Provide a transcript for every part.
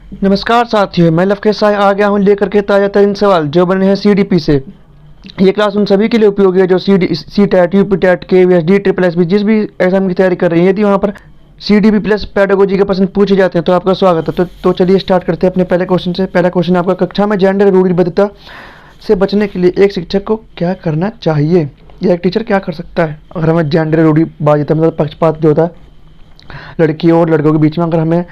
नमस्कार साथियों, मैं लवकेश साय आ गया हूं लेकर के ताज़ा तरीन सवाल जो बने हैं सीडीपी से। ये क्लास उन सभी के लिए उपयोगी है जो C TET, UP TET, KVS, D triple S B जिस भी एग्जाम की तैयारी कर रही है। यदि वहाँ पर सीडीपी प्लस पेडागोजी के प्रश्न पूछे जाते हैं तो आपका स्वागत है। तो चलिए स्टार्ट करते हैं अपने पहले क्वेश्चन से। पहला क्वेश्चन आपका, कक्षा में जेंडर रूढ़िबद्धता से बचने के लिए एक शिक्षक को क्या करना चाहिए या एक टीचर क्या कर सकता है? अगर हमें जेंडर रूढ़िवादिता मतलब पक्षपात जो होता है लड़कियों और लड़कों के बीच में, अगर हमें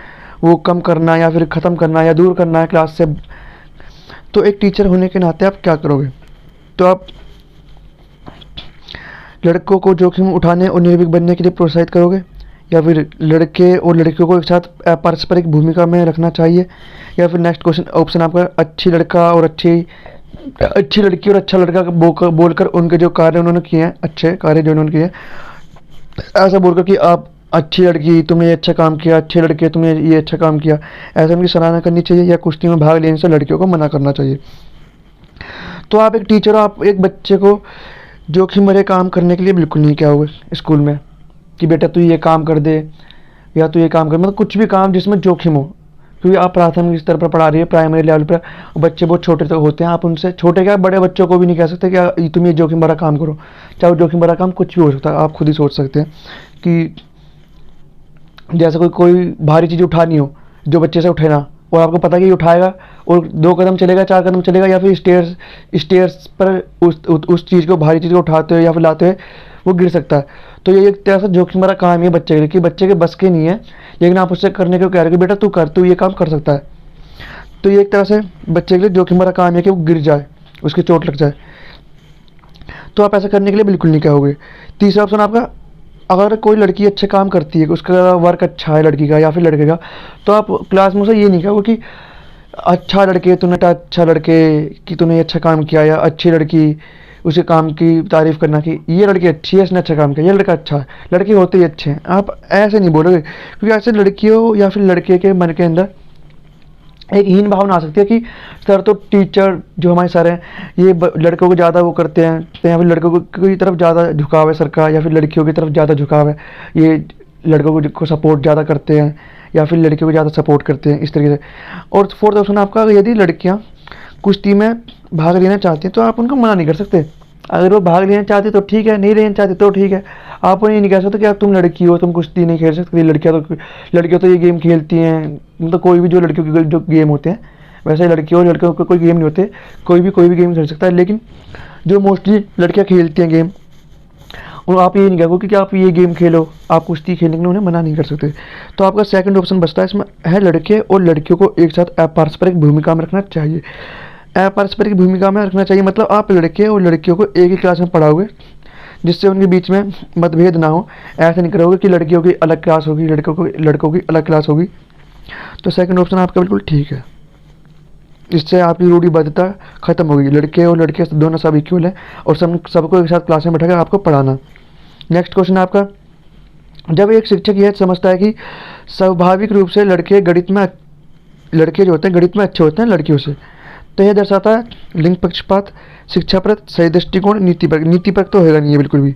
वो कम करना या फिर ख़त्म करना या दूर करना है क्लास से, तो एक टीचर होने के नाते आप क्या करोगे? तो आप लड़कों को जोखिम उठाने और निर्भीक बनने के लिए प्रोत्साहित करोगे, या फिर लड़के और लड़कियों को एक साथ पारस्परिक भूमिका में रखना चाहिए, या फिर नेक्स्ट क्वेश्चन ऑप्शन आपका, अच्छी लड़का और अच्छी लड़की और अच्छा लड़का बोलकर उनके जो कार्य उन्होंने किए हैं, अच्छे कार्य जो उन्होंने किए हैं, ऐसा बोलकर कि आप अच्छी लड़की तुमने ये अच्छा काम किया, अच्छे लड़के तुमने ये अच्छा काम किया, ऐसा उनकी सराहना करनी चाहिए, या कुश्ती में भाग लेने से लड़कियों को मना करना चाहिए? तो आप एक टीचर हो, आप एक बच्चे को जोखिम भरे काम करने के लिए बिल्कुल नहीं कहोगे स्कूल में कि बेटा तू ये काम कर दे या तू ये काम कर, मतलब कुछ भी काम जिसमें जोखिम हो, क्योंकि आप प्राथमिक स्तर पर पढ़ा रही है, प्राइमरी लेवल पर बच्चे बहुत छोटे तक होते हैं। आप उनसे छोटे क्या बड़े बच्चों को भी नहीं कह सकते कि तुम ये जोखिम भरा काम करो, चाहे वो जोखिम भरा काम कुछ भी हो सकता है। आप खुद ही सोच सकते हैं कि जैसे कोई भारी चीज़ उठानी हो, जो बच्चे से उठेना, और आपको पता है कि ये उठाएगा और 2 कदम चलेगा, 4 कदम चलेगा, या फिर स्टेयर्स पर उस चीज़ को, भारी चीज़ को उठाते हुए या फिर लाते हुए वो गिर सकता है। तो ये एक तरह से जोखिम भरा काम है बच्चे के लिए कि बच्चे के बस के नहीं है, लेकिन आप उससे करने को कह रहे हो कि बेटा तू कर, तू ये काम कर सकता है। तो ये एक तरह से बच्चे के लिए जोखिम भरा काम है कि वो गिर जाए, उसकी चोट लग जाए। तो आप ऐसा करने के लिए बिल्कुल नहीं कहोगे। तीसरा ऑप्शन आपका, अगर कोई लड़की अच्छे काम करती है, उसका वर्क अच्छा है लड़की का या फिर लड़के का, तो आप क्लास में उसे ये नहीं कहोगे कि अच्छा लड़के तूने, अच्छा लड़के कि तूने अच्छा काम किया, या अच्छी लड़की उसे काम की तारीफ करना कि ये लड़की अच्छी है, इसने अच्छा काम किया, ये लड़का अच्छा है, लड़के होते ही अच्छे हैं। आप ऐसे नहीं बोलोगे, क्योंकि ऐसे लड़कियों या फिर लड़के के मन के अंदर एक हीन भावना आ सकती है कि सर तो टीचर जो हमारे सर हैं ये लड़कों को ज़्यादा वो करते हैं, तो या फिर लड़कों की तरफ ज़्यादा झुकाव है सर का, या फिर लड़कियों की तरफ ज़्यादा झुकाव है, ये लड़कों को सपोर्ट ज़्यादा करते हैं या फिर लड़कियों को ज़्यादा सपोर्ट करते हैं, इस तरीके से। और फोर्थ ऑप्शन आपका, यदि लड़कियाँ कुश्ती में भाग लेना चाहती हैं तो आप उनको मना नहीं कर सकते। अगर वो भाग लेना चाहती तो ठीक है, नहीं लेना चाहती तो ठीक है। आप उन्हें नहीं कह सकते कि आप तुम लड़की हो, तुम कुश्ती नहीं खेल सकती। लड़कियाँ तो ये गेम खेलती हैं, मतलब कोई भी जो लड़कियों के जो गेम होते हैं, वैसे लड़कियों और लड़कों के कोई गेम नहीं होते, कोई भी गेम खेल सकता है। लेकिन जो मोस्टली लड़कियाँ खेलती हैं गेम, और आप ये नहीं कहोगे कि आप ये गेम खेलो, आप कुश्ती खेलने के लिए उन्हें मना नहीं कर सकते। तो आपका सेकंड ऑप्शन बचता है, इसमें है लड़के और लड़कियों को एक साथ पारस्परिक भूमिका में रखना चाहिए। पारस्परिक भूमिका में रखना चाहिए मतलब आप लड़के और लड़कियों को एक ही क्लास में पढ़ाओगे, जिससे उनके बीच में मतभेद ना हो। ऐसा नहीं करोगे कि लड़कियों की अलग क्लास होगी, लड़कों की अलग क्लास होगी। तो सेकंड ऑप्शन आपका बिल्कुल ठीक है, इससे आपकी रूढ़िबद्धता खत्म होगी। लड़के और लड़के दोनों सब इक्वल हैं और सबको एक साथ क्लास में बैठाकर आपको पढ़ाना। नेक्स्ट क्वेश्चन आपका, जब एक शिक्षक यह समझता है कि स्वाभाविक रूप से लड़के जो होते हैं गणित में अच्छे होते हैं लड़कियों से, तो यह दर्शाता है लिंग पक्षपात, शिक्षाप्रद सही दृष्टिकोण, नीतिपरक तो होगा नहीं है बिल्कुल भी,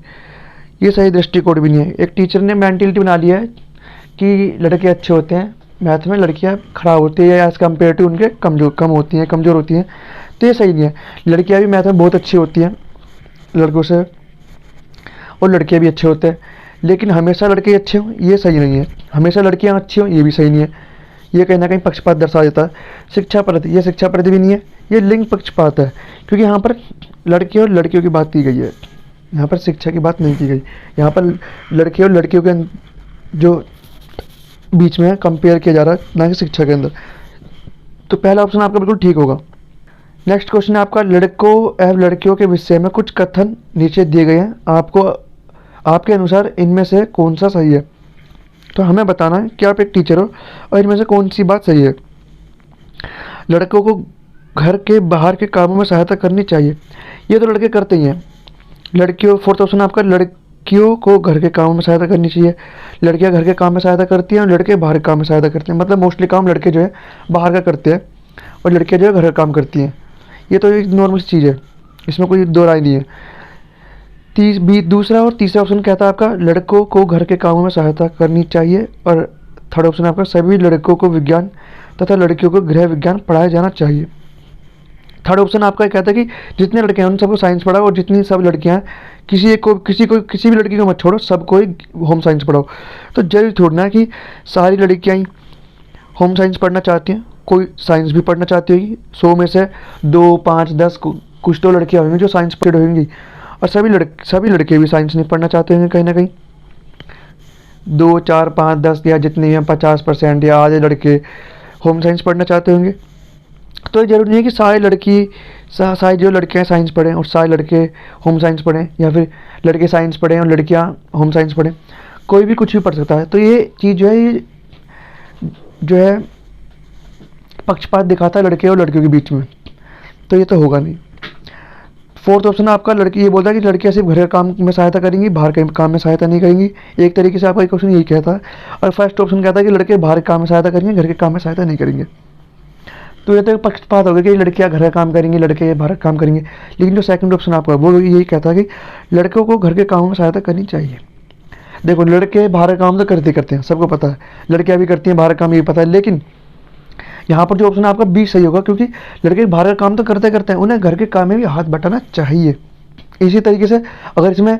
ये सही दृष्टिकोण भी नहीं है। एक टीचर ने मेंटेलिटी बना लिया है कि लड़के अच्छे होते हैं मैथ में, लड़कियां खराब होती है, या एज कम्पेयर उनके कमज़ोर होती हैं, तो ये सही नहीं है। लड़कियां भी मैथ में बहुत अच्छी होती हैं लड़कों से, और लड़के भी अच्छे होते हैं, लेकिन हमेशा लड़के अच्छे हों ये सही नहीं है, हमेशा लड़कियां अच्छी हों ये भी सही नहीं है। ये कहीं ना कहीं पक्षपात दर्शा देता है। शिक्षा प्रति भी नहीं है, ये लिंग पक्षपात है, क्योंकि यहाँ पर लड़के और लड़कियों की बात की गई है, यहाँ पर शिक्षा की बात नहीं की गई। यहाँ पर लड़के और लड़कियों के जो बीच में कंपेयर किया जा रहा है, ना कि शिक्षा के अंदर। तो पहला ऑप्शन आपका बिल्कुल ठीक होगा। नेक्स्ट क्वेश्चन है आपका, लड़कों एवं लड़कियों के विषय में कुछ कथन नीचे दिए गए हैं, आपके अनुसार इनमें से कौन सा सही है? तो हमें बताना है कि आप एक टीचर हो और इनमें से कौन सी बात सही है। लड़कों को घर के बाहर के कामों में सहायता करनी चाहिए, ये तो लड़के करते ही हैं। लड़कियों, फोर्थ ऑप्शन आपका, लड़कियों को घर के कामों में सहायता करनी चाहिए। लड़कियां घर के काम में सहायता करती हैं और लड़के बाहर के काम में सहायता करते हैं, मतलब मोस्टली काम लड़के जो है बाहर का करते हैं और लड़कियां जो है घर का काम करती हैं। ये तो एक नॉर्मल चीज़ है, इसमें कोई दो राय नहीं है। दूसरा और तीसरा ऑप्शन कहता है आपका, लड़कों को घर के कामों में सहायता करनी चाहिए, और थर्ड ऑप्शन आपका, सभी लड़कों को विज्ञान तथा लड़कियों को गृह विज्ञान पढ़ाया जाना चाहिए। थर्ड ऑप्शन आपका कहता है कि जितने लड़के हैं उन सबको साइंस पढ़ाओ, और जितनी सब लड़कियां हैं किसी भी लड़की को मत छोड़ो, सबको ही होम साइंस पढ़ाओ। तो जरूरी थोड़ा ना कि सारी लड़कियां ही होम साइंस पढ़ना चाहती हैं, कोई साइंस भी पढ़ना चाहती होगी। 100 में से 2, 5, 10 कुछ तो लड़कियां होंगी जो साइंस पढ़ होंगी, और सभी लड़के भी साइंस नहीं पढ़ना चाहते होंगे कहीं ना कहीं। 2, 4, 5, 10 या जितने हैं 50% या आधे लड़के होम साइंस पढ़ना चाहते होंगे। तो ये जरूरी नहीं है कि सारी जो लड़कियां साइंस पढ़ें और सारे लड़के होम साइंस पढ़ें, या फिर लड़के साइंस पढ़ें और लड़कियां होम साइंस पढ़ें। कोई भी कुछ भी पढ़ सकता है। तो ये चीज़ जो है पक्षपात दिखाता है लड़के और लड़कियों के बीच में, तो ये तो होगा नहीं। फोर्थ ऑप्शन आपका लड़की ये बोलता है कि लड़कियां सिर्फ घर के काम में सहायता करेंगी, बाहर के काम में सहायता नहीं करेंगी। एक तरीके से आपका क्वेश्चन यही कहता है। और फर्स्ट ऑप्शन कहता है कि लड़के बाहर के काम में सहायता करेंगे, घर के काम में सहायता नहीं करेंगे। तो ये तो एक पक्षपात हो गया कि लड़कियां घर का काम करेंगी, लड़के बाहर का काम करेंगे। लेकिन जो सेकंड ऑप्शन आपका वो यही कहता है कि लड़कों को घर के कामों में सहायता करनी चाहिए। देखो, लड़के बाहर का काम तो करते हैं, सबको पता है, लड़कियां भी करती हैं बाहर का काम, ये पता है। लेकिन यहाँ पर जो ऑप्शन आपका बी सही होगा, क्योंकि लड़के बाहर का काम तो करते हैं, उन्हें घर के काम में भी हाथ बटाना चाहिए। इसी तरीके से अगर इसमें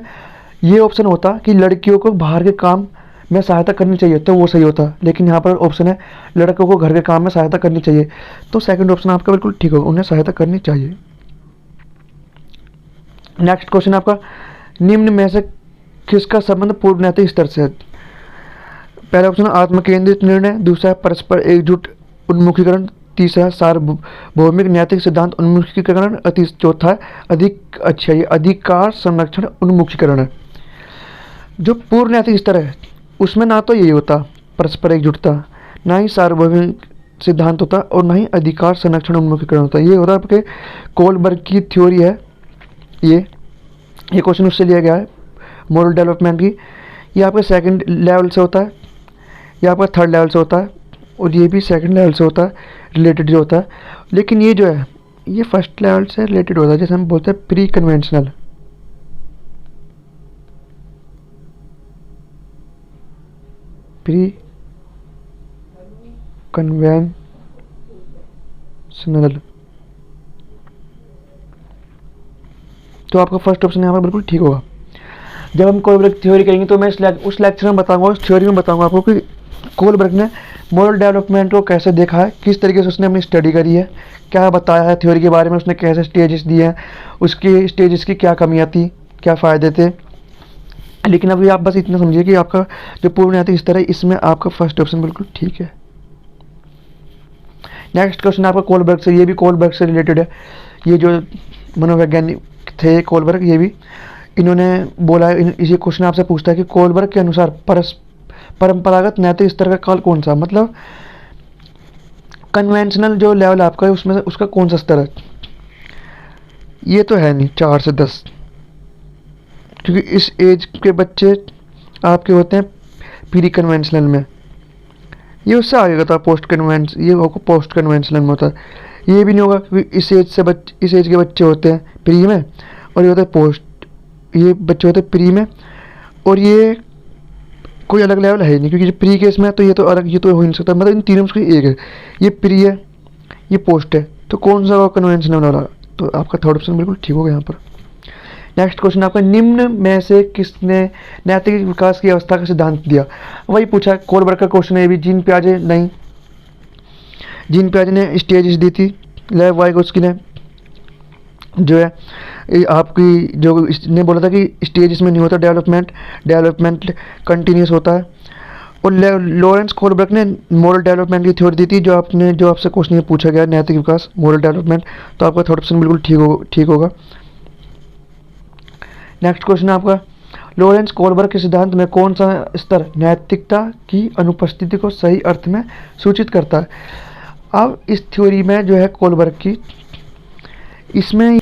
ये ऑप्शन होता कि लड़कियों को बाहर के काम में सहायता करनी चाहिए तो वो सही होता। लेकिन यहाँ पर ऑप्शन है लड़कों को घर के काम में सहायता करनी चाहिए, तो सेकंड ऑप्शन आपका बिल्कुल ठीक होगा, उन्हें सहायता करनी चाहिए। नेक्स्ट क्वेश्चन आपका, निम्न में से किसका संबंध पूर्व नैतिक स्तर से है? पहला ऑप्शन आत्म केंद्रित निर्णय, दूसरा परस्पर एकजुट उन्मुखीकरण, तीसरा सार्वभौमिक नैतिक सिद्धांत उन्मुखीकरण, चौथा अधिकार संरक्षण उन्मुखीकरण है। जो पूर्व नैतिक स्तर है उसमें ना तो यही होता परस्पर एकजुटता, ना ही सार्वभौमिक सिद्धांत होता, और ना ही अधिकार संरक्षण उन्मुखीकरण होता। ये होता है आपके कोलबर्ग की थ्योरी है। ये क्वेश्चन उससे लिया गया है, मोरल डेवलपमेंट की। ये आपके सेकंड लेवल से होता है, ये आपका थर्ड लेवल से होता है, और ये भी सेकंड लेवल से होता है रिलेटेड जो होता है। लेकिन ये जो है ये फर्स्ट लेवल से रिलेटेड होता है, जैसे हम बोलते हैं प्री कन्वेंशनल। प्री कन्वेंशनल, तो आपका फर्स्ट ऑप्शन यहाँ पर बिल्कुल ठीक होगा। जब हम कोलबर्ग थ्योरी करेंगे तो मैं उस लेक्चर में बताऊंगा, उस थ्योरी में बताऊंगा आपको कि कोलबर्ग ने मोरल डेवलपमेंट को कैसे देखा है, किस तरीके से उसने अपनी स्टडी करी है, क्या बताया है थ्योरी के बारे में, उसने कैसे स्टेजेस दिए हैं, उसकी स्टेजेस की क्या कमियां थी, क्या फ़ायदे थे। लेकिन अभी आप बस इतना समझिए कि आपका जो पूर्व नैतिक स्तर है इसमें आपका फर्स्ट ऑप्शन बिल्कुल ठीक है। नेक्स्ट क्वेश्चन आपका कोलबर्ग से, ये भी कोलबर्ग से रिलेटेड है। ये जो मनोवैज्ञानिक थे कोलबर्ग, ये भी इन्होंने बोला है, इसी क्वेश्चन आपसे पूछता है कि कोलबर्ग के अनुसार परंपरागत नैतिक स्तर का काल कौन सा, मतलब कन्वेंशनल जो लेवल आपका है उसमें उसका कौन सा स्तर है। ये तो है नहीं 4 से 10, क्योंकि इस एज के बच्चे आपके होते हैं प्री कन्वेंशनल में, ये उससे आगे का था पोस्ट कन्वेंशन, ये पोस्ट कन्वेंशनल में होता है। ये भी नहीं होगा क्योंकि इस एज के बच्चे होते हैं प्री में, और ये होता है पोस्ट, ये बच्चे होते हैं प्री में, और ये कोई अलग लेवल है नहीं, क्योंकि प्री केस में तो ये तो अलग, ये तो हो नहीं सकता, मतलब इन तीनों में एक है, ये प्री है ये पोस्ट है, तो कौन सा कन्वेंशनल वाला, तो आपका थर्ड ऑप्शन बिल्कुल ठीक होगा यहाँ पर। नेक्स्ट क्वेश्चन आपका, निम्न में से किसने नैतिक विकास की अवस्था का सिद्धांत दिया? वही पूछा, कोलबर्ग का क्वेश्चन है ये भी। जीन पियाजे नहीं, जीन पियाजे ने स्टेजेस दी थी, लेव वाइगोत्स्की ने जो है आपकी जो ने बोला था कि स्टेजेस में नहीं होता डेवलपमेंट कंटिन्यूस होता है। और लॉरेंस कोलबर्ग ने मोरल डेवलपमेंट की थ्योरी दी थी, जो आपसे क्वेश्चन में पूछा गया नैतिक विकास मोरल डेवलपमेंट, तो आपका थर्ड ऑप्शन बिल्कुल ठीक होगा। नेक्स्ट क्वेश्चन आपका, लॉरेंस कोलबर्ग के सिद्धांत में कौन सा स्तर नैतिकता की अनुपस्थिति को सही अर्थ में सूचित करता है? अब इस थ्योरी में जो है कोलबर्ग की, इसमें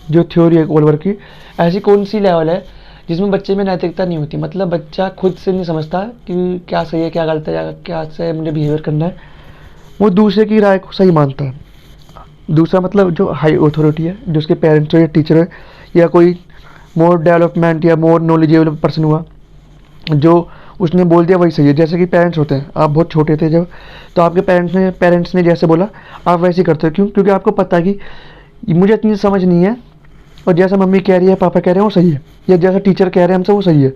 जो थ्योरी है कोलबर्ग की, ऐसी कौन सी लेवल है जिसमें बच्चे में नैतिकता नहीं होती, मतलब बच्चा खुद से नहीं समझता कि क्या सही है क्या गलत है, क्या से मुझे बिहेवियर करना है, वो दूसरे की राय को सही मानता है। दूसरा मतलब जो हाई अथॉरिटी है, जो उसके पेरेंट्स हो या टीचर है, या कोई मोर डेवलपमेंट या मोर नॉलेजेबल पर्सन हुआ, जो उसने बोल दिया वही सही है। जैसे कि पेरेंट्स होते हैं, आप बहुत छोटे थे जब, तो आपके पेरेंट्स ने जैसे बोला आप वैसे ही करते हो। क्यों? क्योंकि आपको पता है कि मुझे इतनी समझ नहीं है, और जैसा मम्मी कह रही है पापा कह रहे हैं वो सही है, या जैसा टीचर कह रहे हैं हमसे वो सही है।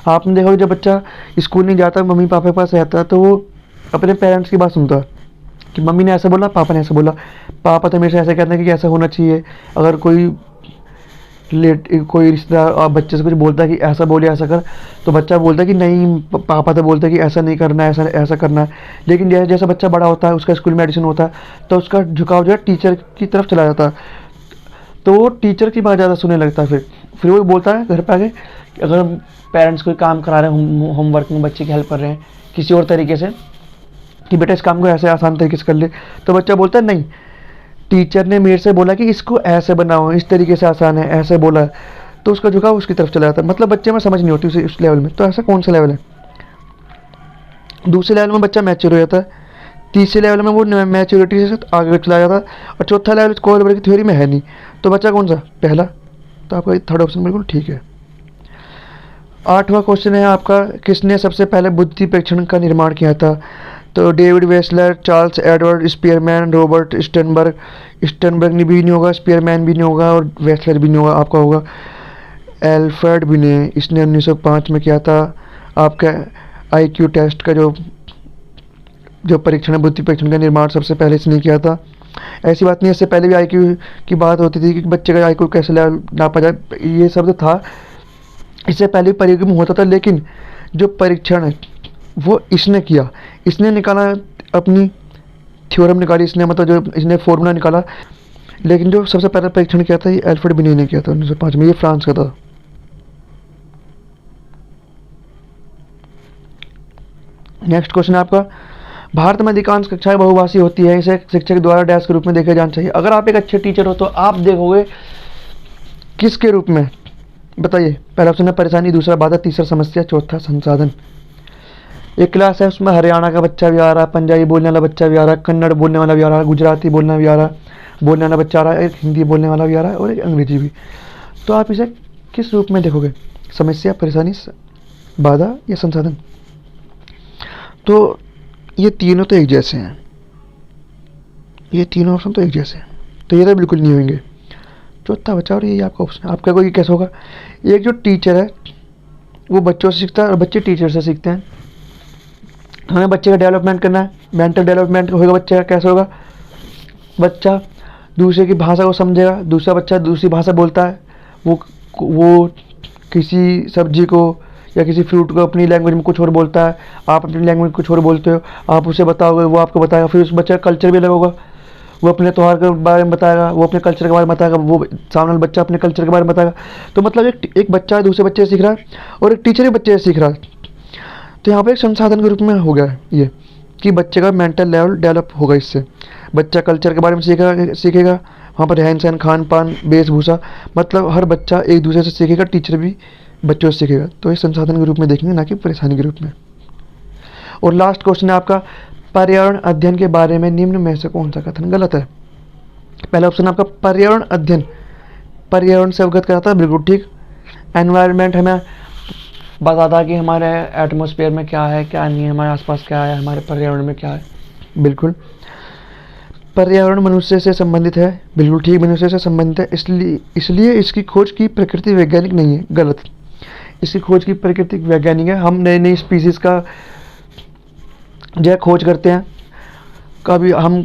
आपने देखा होगा जब बच्चा स्कूल नहीं जाता, मम्मी पापा के पास रहता है, तो वो अपने पेरेंट्स की बात सुनता है कि मम्मी ने ऐसा बोला, पापा ने ऐसा बोला। पापा तो हमेशा ऐसा कहते हैं कि ऐसा होना चाहिए। अगर कोई रिश्तेदार आप बच्चे से कुछ बोलता है कि ऐसा बोले ऐसा कर, तो बच्चा बोलता है कि नहीं, पापा तो बोलते हैं कि ऐसा नहीं करना है, ऐसा ऐसा करना है। लेकिन जैसे जैसा बच्चा बड़ा होता है, उसका स्कूल में एडमिशन होता है, तो उसका झुकाव जो है टीचर की तरफ चला जाता है, तो वो टीचर की बात ज़्यादा सुनने लगता है। फिर वो बोलता है घर पे आके कि अगर पेरेंट्स कोई काम करा रहे हैं, होमवर्क में बच्चे की हेल्प कर रहे हैं किसी और तरीके से, कि बेटा इस काम को ऐसे आसान तरीके से कर ले, तो बच्चा बोलता है नहीं, टीचर ने मेरे से बोला कि इसको ऐसे बनाओ, इस तरीके से आसान है, ऐसे बोला है, तो उसका झुकाव उसकी तरफ चला जाता है। मतलब बच्चे में समझ नहीं होती उस लेवल में। तो ऐसा कौन सा लेवल है? दूसरे लेवल में बच्चा मैच्योर हो जाता है, तीसरे लेवल में वो मैच्योरिटी से आगे चला जाता है, और चौथा लेवल कोहलबर्ग की थ्योरी में है नहीं। तो बच्चा कौन सा? पहला। तो आपका थर्ड ऑप्शन बिल्कुल ठीक है। 8वां क्वेश्चन है आपका, किसने सबसे पहले बुद्धि परीक्षण का निर्माण किया था? तो David Wechsler, Charles Edward Spearman, Robert Sternberg. Sternberg ने भी नहीं होगा, स्पीयरमैन भी नहीं होगा, और वेसलर भी नहीं होगा, आपका होगा एल्फ्रेड बिने। इसने 1905 में किया था। आपका आईक्यू टेस्ट का जो जो परीक्षण है, बुद्धि परीक्षण का निर्माण सबसे पहले इसने किया था। ऐसी बात नहीं है, इससे पहले भी आईक्यू की बात होती थी कि बच्चे का आईक्यू कैसे लेवल नापा जाए, ये शब्द था, इससे पहले परीक्षण होता था। लेकिन जो परीक्षण है वो इसने किया, इसने निकाला, अपनी थ्योरम निकाली इसने, मतलब जो इसने फॉर्मूला निकाला। लेकिन जो सबसे पहले परीक्षण किया था ये एल्फ्रेड बिने ने किया था 1905 में, ये फ्रांस का था। नेक्स्ट क्वेश्चन है आपका, भारत में अधिकांश कक्षाएं बहुभाषी होती है, इसे शिक्षक द्वारा डैश के रूप में देखा जाना चाहिए। अगर आप एक अच्छे टीचर हो तो आप देखोगे किसके रूप में? बताइए। पहला ऑप्शन है परेशानी, दूसरा बाधा, तीसरा समस्या, चौथा संसाधन। एक क्लास है, उसमें हरियाणा का बच्चा भी आ रहा है, पंजाबी बोलने वाला बच्चा भी आ रहा है, कन्नड़ बोलने वाला भी आ रहा है, गुजराती बोलने भी आ रहा है, बोलने वाला बच्चा आ रहा है, एक हिंदी बोलने वाला भी आ रहा है, और एक अंग्रेजी भी। तो आप इसे किस रूप में देखोगे? समस्या, परेशानी, बाधा या संसाधन? तो ये तीनों तो एक जैसे हैं, ये तीनों ऑप्शन तो एक जैसे हैं, तो ये तो बिल्कुल नहीं होंगे। चौथा बचा, और ये आपका ऑप्शन, आपका कोई कैसे होगा? एक जो टीचर है वो बच्चों से सीखता है, और बच्चे टीचर से सीखते हैं। हमें बच्चे का डेवलपमेंट करना है, मेंटल डेवलपमेंट होगा बच्चे का। कैसे होगा? बच्चा दूसरे की भाषा को समझेगा, दूसरा बच्चा दूसरी भाषा बोलता है, वो किसी सब्जी को या किसी फ्रूट को अपनी लैंग्वेज में कुछ और बोलता है, आप अपनी लैंग्वेज में कुछ और बोलते हो, आप उसे बताओगे, वो आपको बताएगा। फिर उस बच्चे का कल्चर भी अलग होगा, वो अपने त्यौहार के बारे में बताएगा, वो अपने कल्चर के बारे में बताएगा, वो सामने वाला बच्चा अपने कल्चर के बारे में बताएगा। तो मतलब एक बच्चा दूसरे बच्चे से सीख रहा है, और एक टीचर भी बच्चे से सीख रहा है। तो यहाँ पर एक संसाधन के रूप में हो गया है ये, कि बच्चे का मेंटल लेवल डेवलप होगा इससे। बच्चा कल्चर के बारे में सीखेगा, वहाँ पर रहन सहन, खान पान, वेशभूषा, मतलब हर बच्चा एक दूसरे से सीखेगा, टीचर भी बच्चों से सीखेगा। तो ये संसाधन के रूप में देखेंगे, ना कि परेशानी के रूप में। और लास्ट क्वेश्चन है आपका, पर्यावरण अध्ययन के बारे में निम्न में से कौन सा कथन गलत है? पहला ऑप्शन आपका पर्यावरण अध्ययन, पर्यावरण से अवगत कराता है, बिल्कुल ठीक। एनवायरनमेंट हमें बताता है कि हमारे एटमॉस्फेयर में क्या है, क्या नहीं है, हमारे आसपास क्या है, हमारे पर्यावरण में क्या है, बिल्कुल। पर्यावरण मनुष्य से संबंधित है, बिल्कुल ठीक, मनुष्य से संबंधित है, इसलिए इसकी खोज की प्रकृति वैज्ञानिक नहीं है, गलत। इसकी खोज की प्रकृति वैज्ञानिक है। हम नई नई स्पीसीज़ का जो है खोज करते हैं। कभी हम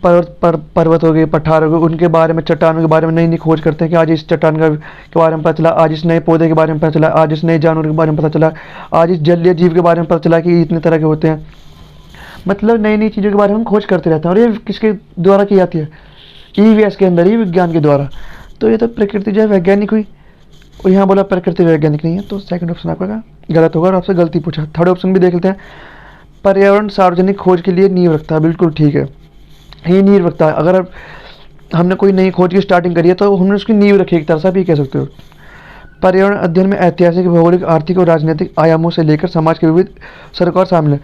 पर्वत हो गए, पठार हो गए, उनके बारे में, चट्टानों के बारे में नई नई खोज करते हैं कि आज इस चट्टान के बारे में पता चला, आज इस नए पौधे के बारे में पता चला, आज इस नए जानवर के बारे में पता चला, आज इस जलीय जीव के बारे में पता चला कि इतने तरह के होते हैं। मतलब नई नई चीज़ों के बारे में हम खोज करते रहते हैं, और ये किसके द्वारा की जाती है? ईवीएस के अंदर ही, विज्ञान के द्वारा। तो ये तो प्रकृति जो है वैज्ञानिक हुई, और यहाँ बोला प्रकृति वैज्ञानिक नहीं है, तो सेकंड ऑप्शन आपका गलत होगा, और आपसे गलती पूछा। थर्ड ऑप्शन भी देख लेते हैं, पर्यावरण सार्वजनिक खोज के लिए नींव रखता है, बिल्कुल ठीक है, ये नींव रखता है। अगर हमने कोई नई खोज की स्टार्टिंग करी है तो हमने उसकी नींव रखी, एक तरह से आप ये कह सकते हो। पर्यावरण अध्ययन में ऐतिहासिक, भौगोलिक, आर्थिक और राजनीतिक आयामों से लेकर समाज के विविध सरकार शामिल है।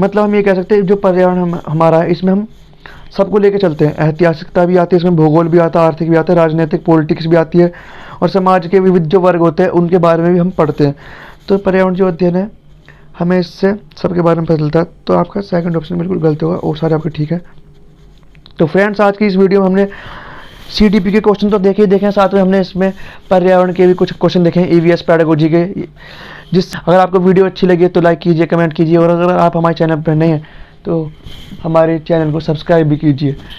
मतलब हम ये कह सकते हैं जो पर्यावरण हमारा है, इसमें हम सबको लेके चलते हैं। ऐतिहासिकता भी आती है इसमें, भूगोल भी आता है, आर्थिक भी आता है, राजनीतिक पॉलिटिक्स भी आती है, और समाज के विविध जो वर्ग होते हैं उनके बारे में भी हम पढ़ते हैं। तो पर्यावरण जो अध्ययन है हमें इससे सबके बारे में पता चलता है। तो आपका सेकंड ऑप्शन बिल्कुल गलत होगा और सारे आपके ठीक है। तो फ्रेंड्स, आज की इस वीडियो में हमने CTP के क्वेश्चन तो देखे ही देखे हैं, साथ में हमने इसमें पर्यावरण के भी कुछ क्वेश्चन देखे हैं, EVS पेडागोजी के। अगर आपको वीडियो अच्छी लगी तो लाइक कीजिए, कमेंट कीजिए, और अगर आप हमारे चैनल पर नए हैं तो हमारे चैनल को सब्सक्राइब भी कीजिए।